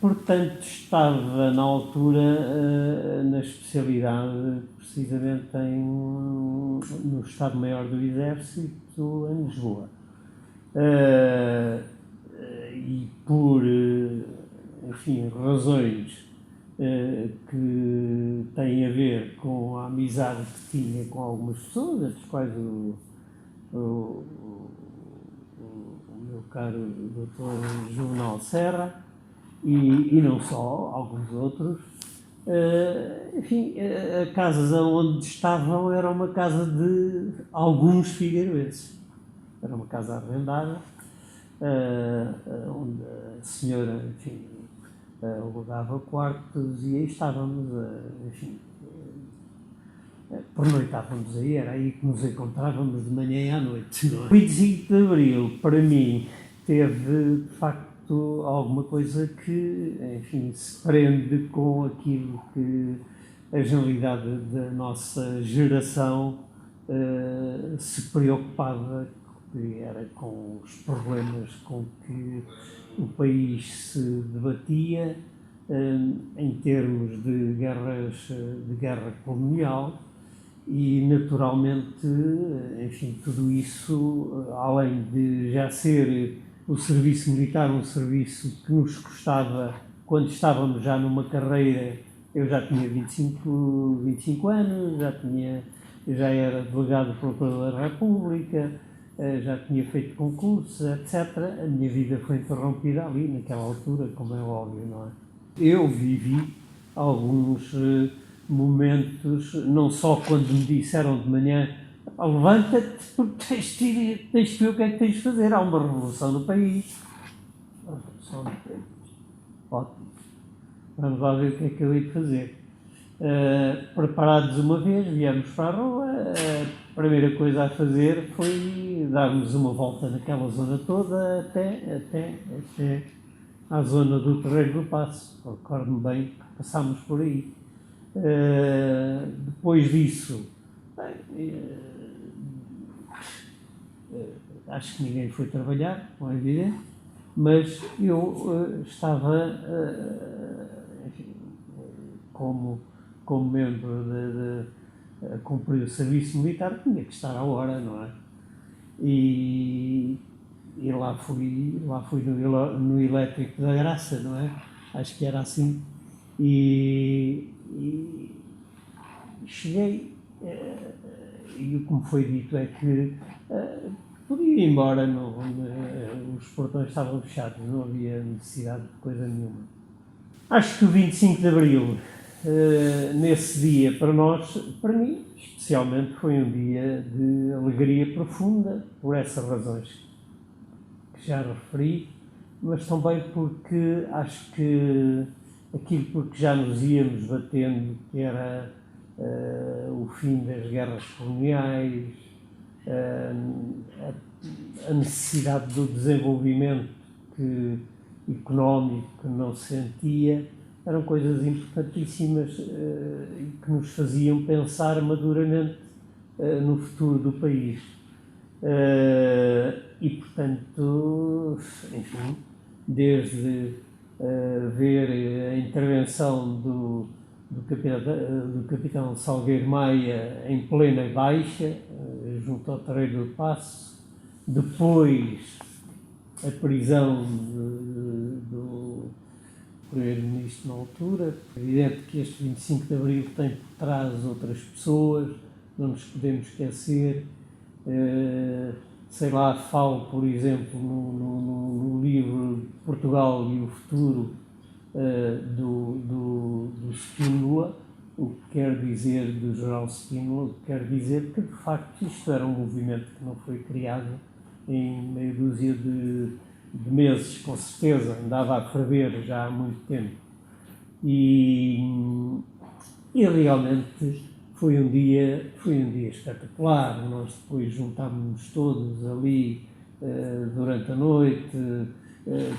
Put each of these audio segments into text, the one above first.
Portanto, estava na altura na especialidade, precisamente no Estado-Maior do Exército, em Lisboa. E por, enfim, razões que têm a ver com a amizade que tinha com algumas pessoas, entre as quais o meu caro Dr. Juvenal Serra, e não só, alguns outros. Enfim, a casa onde estavam era uma casa de alguns figueirenses. Era uma casa arrendada, onde a senhora, enfim, alugava quartos e aí estávamos, enfim, pernoitávamos aí, era aí que nos encontrávamos de manhã e à noite. O 25 de Abril, para mim, teve, de facto, alguma coisa que, enfim, se prende com aquilo que a generalidade da nossa geração se preocupava, que era com os problemas com que o país se debatia em termos de guerra colonial. E, naturalmente, enfim, tudo isso, além de já ser o serviço militar um serviço que nos custava, quando estávamos já numa carreira, eu já tinha 25 anos, já era delegado procurador da República, já tinha feito concursos, etc. A minha vida foi interrompida ali, naquela altura, como é óbvio, não é? Eu vivi alguns momentos, não só quando me disseram de manhã levanta-te porque tens de ver o que é que tens de fazer, há uma revolução no país. Uma revolução no país. Ótimo. Vamos lá ver o que é que eu hei de fazer. Preparados uma vez, viemos para a rua, a primeira coisa a fazer foi darmos uma volta naquela zona toda até à zona do Terreiro do Paço. Recordo-me bem que passámos por aí. Depois disso, acho que ninguém foi trabalhar, não é evidente, mas eu estava, enfim, como membro de cumprir o serviço militar, tinha que estar à hora, não é? E lá fui no Elétrico da Graça, não é? Acho que era assim. E cheguei, e como foi dito é que podia ir embora, os portões estavam fechados, não havia necessidade de coisa nenhuma. Acho que o 25 de Abril, nesse dia, para mim, especialmente, foi um dia de alegria profunda, por essas razões que já referi, mas também porque acho que aquilo porque já nos íamos batendo, que era o fim das guerras coloniais, a necessidade do desenvolvimento económico que não se sentia, eram coisas importantíssimas e que nos faziam pensar maduramente no futuro do país. E, portanto, enfim, desde ver a intervenção do capitão Salgueiro Maia em plena baixa, junto ao Terreiro do Paço, depois a prisão do primeiro-ministro na altura. É evidente que este 25 de Abril tem por trás outras pessoas, não nos podemos esquecer. Sei lá, falo, por exemplo, no livro Portugal e o Futuro do Spínola, o que quer dizer, do General Spínola, o que quer dizer que, de facto, isto era um movimento que não foi criado em meia dúzia de meses, com certeza, andava a ferver já há muito tempo. E realmente foi um dia espetacular. Nós depois juntámos-nos todos ali durante a noite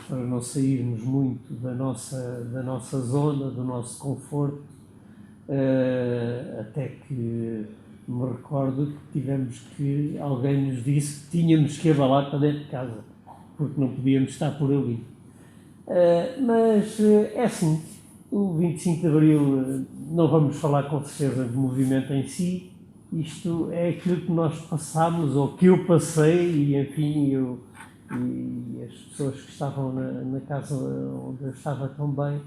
para não sairmos muito da nossa zona, do nosso conforto, até que me recordo que alguém nos disse que tínhamos que abalar para dentro de casa, porque não podíamos estar por ali. Mas é assim, o 25 de Abril, não vamos falar com certeza do movimento em si, isto é aquilo que nós passámos, ou que eu passei, e enfim, e as pessoas que estavam na casa onde eu estava também,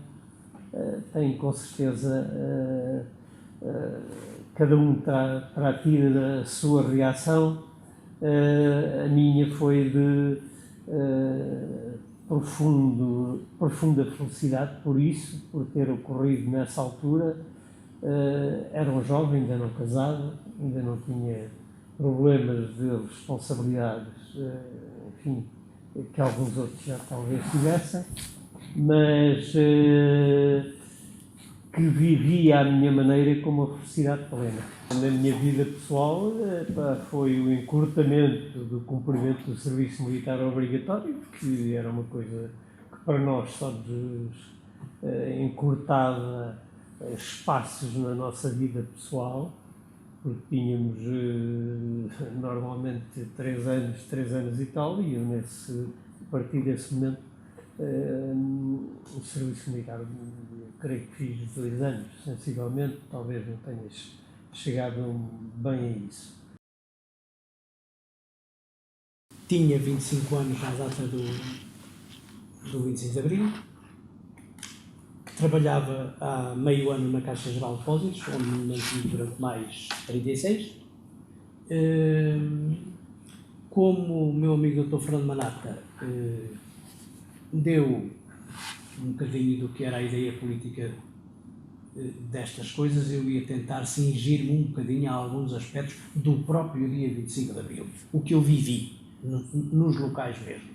têm com certeza, cada um terá tido a sua reação. A minha foi de profunda felicidade por isso, por ter ocorrido nessa altura. Era um jovem, ainda não casado, ainda não tinha problemas de responsabilidades, enfim, que alguns outros já talvez tivessem, mas que vivia à minha maneira com uma felicidade plena. Na minha vida pessoal, foi o encurtamento do cumprimento do serviço militar obrigatório, que era uma coisa que para nós só nos encurtava espaços na nossa vida pessoal, porque tínhamos normalmente 3 anos e tal, e eu a partir desse momento o serviço militar, creio que fiz 2 anos, sensivelmente, talvez não tenhas chegado bem a isso. Tinha 25 anos na data do 25 de Abril, trabalhava há meio ano na Caixa Geral de Depósitos, onde me mantive durante mais 36. Como o meu amigo Dr. Fernando Manata deu um bocadinho do que era a ideia política destas coisas, eu ia tentar cingir-me um bocadinho a alguns aspectos do próprio dia 25 de Abril, o que eu vivi nos locais mesmo.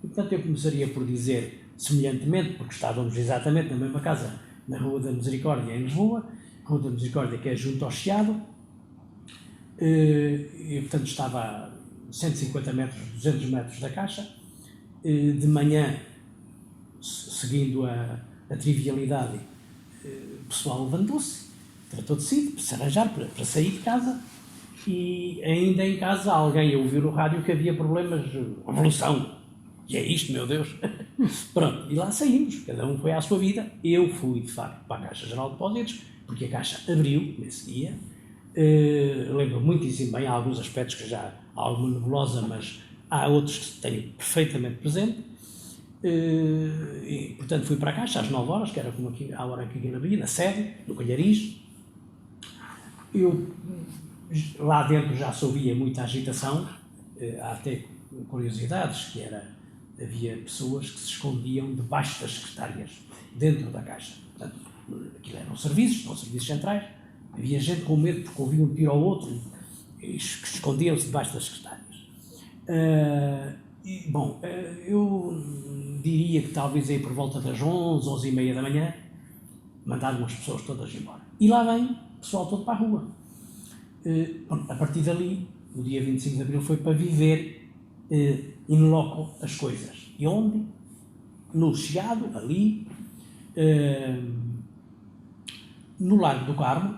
E, portanto, eu começaria por dizer, semelhantemente, porque estávamos exatamente na mesma casa, na Rua da Misericórdia, em Lisboa, Rua da Misericórdia, que é junto ao Chiado, e, portanto, estava a 150 metros, 200 metros da Caixa. De manhã, seguindo a trivialidade, o pessoal levantou-se, tratou de si, de se arranjar para sair de casa, e ainda em casa alguém ouviu no rádio que havia problemas, revolução, e é isto, meu Deus. Pronto, e lá saímos, cada um foi à sua vida. Eu fui, de facto, para a Caixa Geral de Depósitos, porque a Caixa abriu nesse dia. Lembro muitíssimo bem, há alguns aspectos que já há alguma nebulosa, mas há outros que tenho perfeitamente presente. E, portanto, fui para a Caixa às 9 horas, que era como aqui, a hora que aqui havia, na sede, no Calhariz. Lá dentro já se ouvia muita agitação, há até curiosidades, que havia pessoas que se escondiam debaixo das secretárias, dentro da Caixa. Portanto, aquilo eram serviços centrais, havia gente com medo porque ouvia um tiro ao outro e escondiam-se debaixo das secretárias. Eu diria que talvez aí por volta das 11h30 da manhã, mandaram as pessoas todas embora. E lá vem o pessoal todo para a rua. A partir dali, o dia 25 de Abril foi para viver in loco as coisas. E onde? No Chiado, ali, no Largo do Carmo,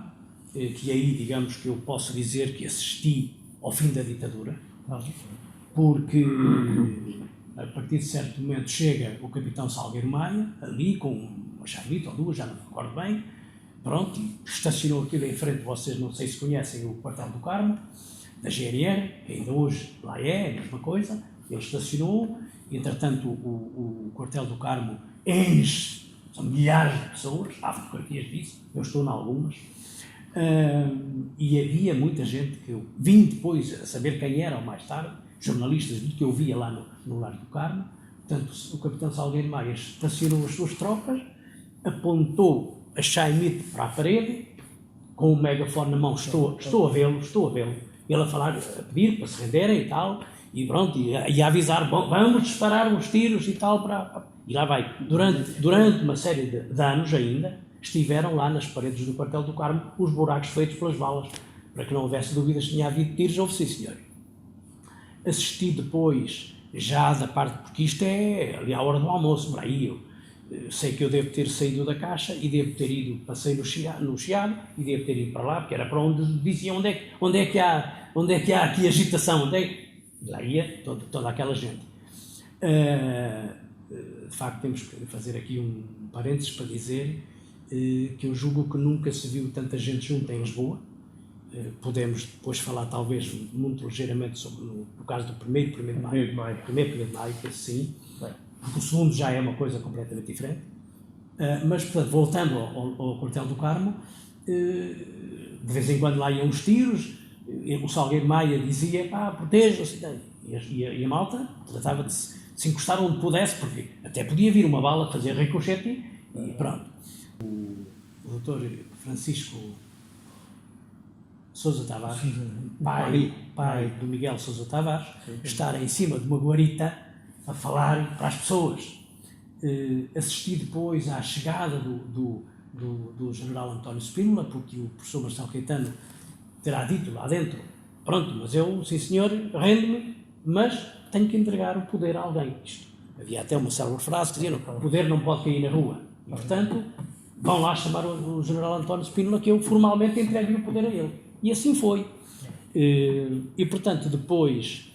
que aí, digamos, que eu posso dizer que assisti ao fim da ditadura, porque a partir de certo momento chega o capitão Salgueiro Maia, ali com uma charlita ou duas, já não me recordo bem, pronto, estacionou aquilo em frente, vocês não sei se conhecem o Quartel do Carmo, da GNR, que ainda hoje lá é a mesma coisa. Ele estacionou, entretanto o Quartel do Carmo enche, são milhares de pessoas, há fotografias disso, eu estou em algumas, e havia muita gente que eu vim depois a saber quem eram mais tarde, jornalistas do que eu via lá no Largo do Carmo. Portanto, o capitão Salgueiro Maia estacionou as suas tropas, apontou a chaimite para a parede, com o megafone na mão, estou a vê-lo, ele a falar, a pedir para se renderem e tal, e pronto, e a avisar, bom, vamos disparar uns tiros e tal, e lá vai. Durante uma série de anos ainda, estiveram lá nas paredes do Quartel do Carmo os buracos feitos pelas balas, para que não houvesse dúvidas se tinha havido tiros, houve sim, senhor. Assisti depois, já da parte, porque isto é ali à hora do almoço, para aí, eu sei que eu devo ter saído da Caixa e devo ter ido, passei no Chiado e devo ter ido para lá, porque era para onde diziam onde é que há aqui agitação, e lá ia toda aquela gente. de facto temos que fazer aqui um parênteses para dizer que eu julgo que nunca se viu tanta gente junta em Lisboa. Podemos depois falar talvez muito ligeiramente sobre no caso do primeiro de maio, que sim, porque o segundo já é uma coisa completamente diferente. Mas, portanto, voltando ao Quartel do Carmo, de vez em quando lá iam os tiros, o Salgueiro Maia dizia, protejam-se, e a malta tratava de se encostar onde pudesse, porque até podia vir uma bala fazer ricochete e pronto. O Dr. Francisco Sousa Tavares, pai do Miguel Sousa Tavares, estar em cima de uma guarita a falar para as pessoas. Assistir depois à chegada do general António Spínola, porque o professor Marcelo Caetano terá dito lá dentro, pronto, mas eu, sim senhor, rendo-me, mas tenho que entregar o poder a alguém. Havia até uma célebre frase que dizia, o poder não pode cair na rua. E, portanto, vão lá chamar o general António Spínola que eu formalmente entreguei o poder a ele. E assim foi. E, portanto, depois,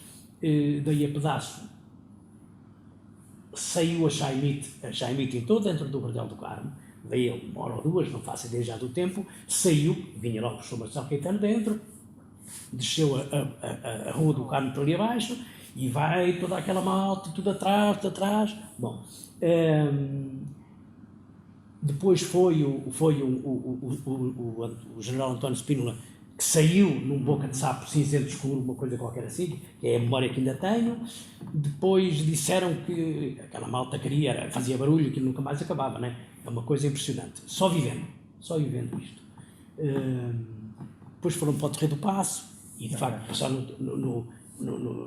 daí a pedaço, saiu a Chaimite entrou dentro do Quartel do Carmo, daí uma hora ou duas, não faço ideia já do tempo, saiu, vinha logo o professor Marcelo Caetano dentro, desceu a Rua do Carmo para ali abaixo, e vai toda aquela malta, tudo atrás. Bom, depois foi o general António Spínola, que saiu num boca de sapo cinzento escuro, uma coisa qualquer assim, que é a memória que ainda tenho. Depois disseram que aquela malta fazia barulho, que nunca mais acabava, né? É uma coisa impressionante. Só vivendo isto. Depois foram para o Terreiro do Paço, e de facto passaram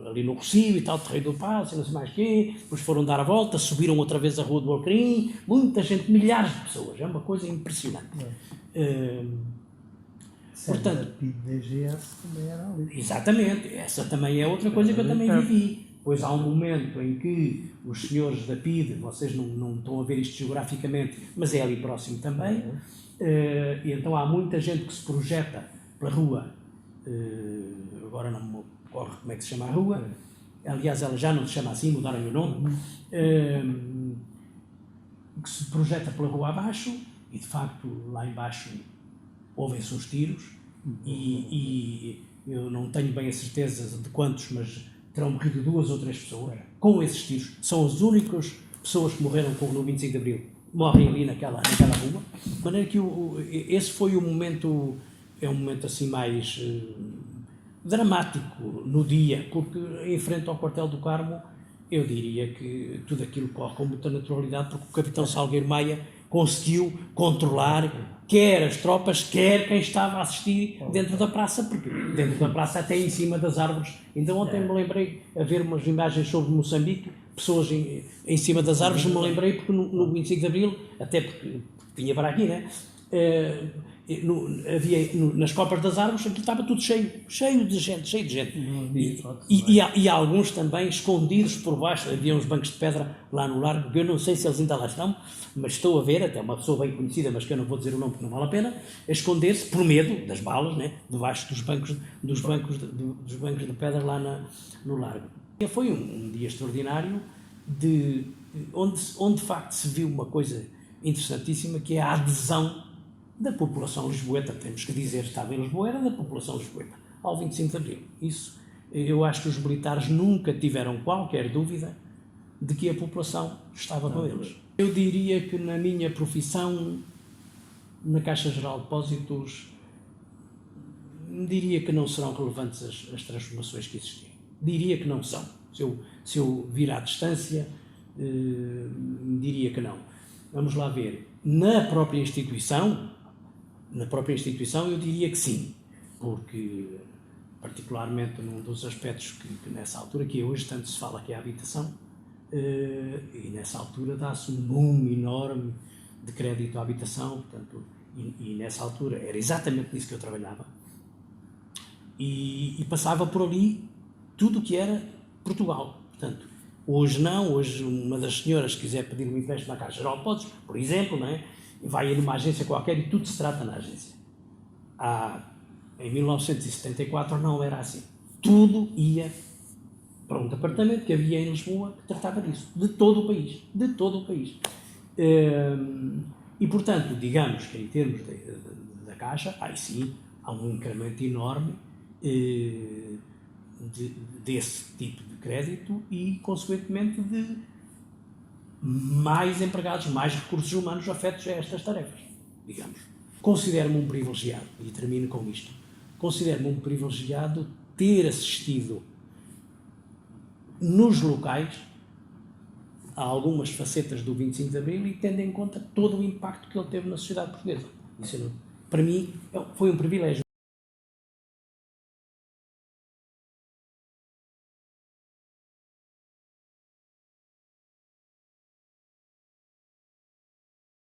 ali no Rocio e tal, Terreiro do Paço, não sei mais quê. Depois foram dar a volta, subiram outra vez a Rua do Alcarim, muita gente, milhares de pessoas, é uma coisa impressionante. Portanto, a PIDE da DGS também era ali. Exatamente, essa também é outra coisa que eu também vivi. Pois há um momento em que os senhores da PIDE, vocês não estão a ver isto geograficamente, mas é ali próximo também, e então há muita gente que se projeta pela rua, agora não me ocorre como é que se chama a rua, aliás ela já não se chama assim, mudaram o nome, que se projeta pela rua abaixo, e de facto lá embaixo ouvem-se uns tiros, e eu não tenho bem a certeza de quantos, mas terão morrido 2 ou 3 pessoas com esses tiros. São as únicas pessoas que morreram no 25 de Abril, morrem ali naquela rua. De maneira que esse foi o momento, é um momento assim mais dramático no dia, porque em frente ao Quartel do Carmo, eu diria que tudo aquilo corre com muita naturalidade, porque o capitão Salgueiro Maia conseguiu controlar quer as tropas, quer quem estava a assistir dentro da praça, porque dentro da praça até em cima das árvores. Então ontem me lembrei a ver umas imagens sobre Moçambique, pessoas em cima das árvores, me lembrei porque no 25 de Abril, até porque vinha para aqui, né? Havia nas copas das árvores, aquilo estava tudo cheio de gente. E alguns também escondidos por baixo, havia uns bancos de pedra lá no largo, que eu não sei se eles ainda lá estão, mas estou a ver, até uma pessoa bem conhecida, mas que eu não vou dizer o nome porque não vale a pena, a esconder-se por medo das balas, né, debaixo dos bancos de pedra lá no largo. E foi um dia extraordinário, onde de facto se viu uma coisa interessantíssima, que é a adesão da população lisboeta, temos que dizer, estava em Lisboa, era da população lisboeta, ao 25 de Abril. Isso, eu acho que os militares nunca tiveram qualquer dúvida de que a população estava com eles. Eu diria que na minha profissão, na Caixa Geral de Depósitos, diria que não serão relevantes as transformações que existiam. Diria que não são. Se eu vir à distância, diria que não. Vamos lá ver. Na própria instituição, eu diria que sim, porque, particularmente num dos aspectos que nessa altura, que hoje tanto se fala que é a habitação, e nessa altura dá-se um boom enorme de crédito à habitação, portanto, e nessa altura era exatamente nisso que eu trabalhava, e passava por ali tudo o que era Portugal. Portanto, hoje não, hoje uma das senhoras que quiser pedir um empréstimo na Caixa Geral de Depósitos, por exemplo, não é? Vai ir numa agência qualquer e tudo se trata na agência. Em 1974 não era assim. Tudo ia para um departamento que havia em Lisboa que tratava disso, de todo o país. E, portanto, digamos que em termos da Caixa, aí sim, há um incremento enorme desse tipo de crédito e, consequentemente, de mais empregados, mais recursos humanos afetos a estas tarefas, digamos. Considero-me um privilegiado, e termino com isto, considero-me um privilegiado ter assistido nos locais a algumas facetas do 25 de Abril e tendo em conta todo o impacto que ele teve na sociedade portuguesa. Isso, para mim, foi um privilégio.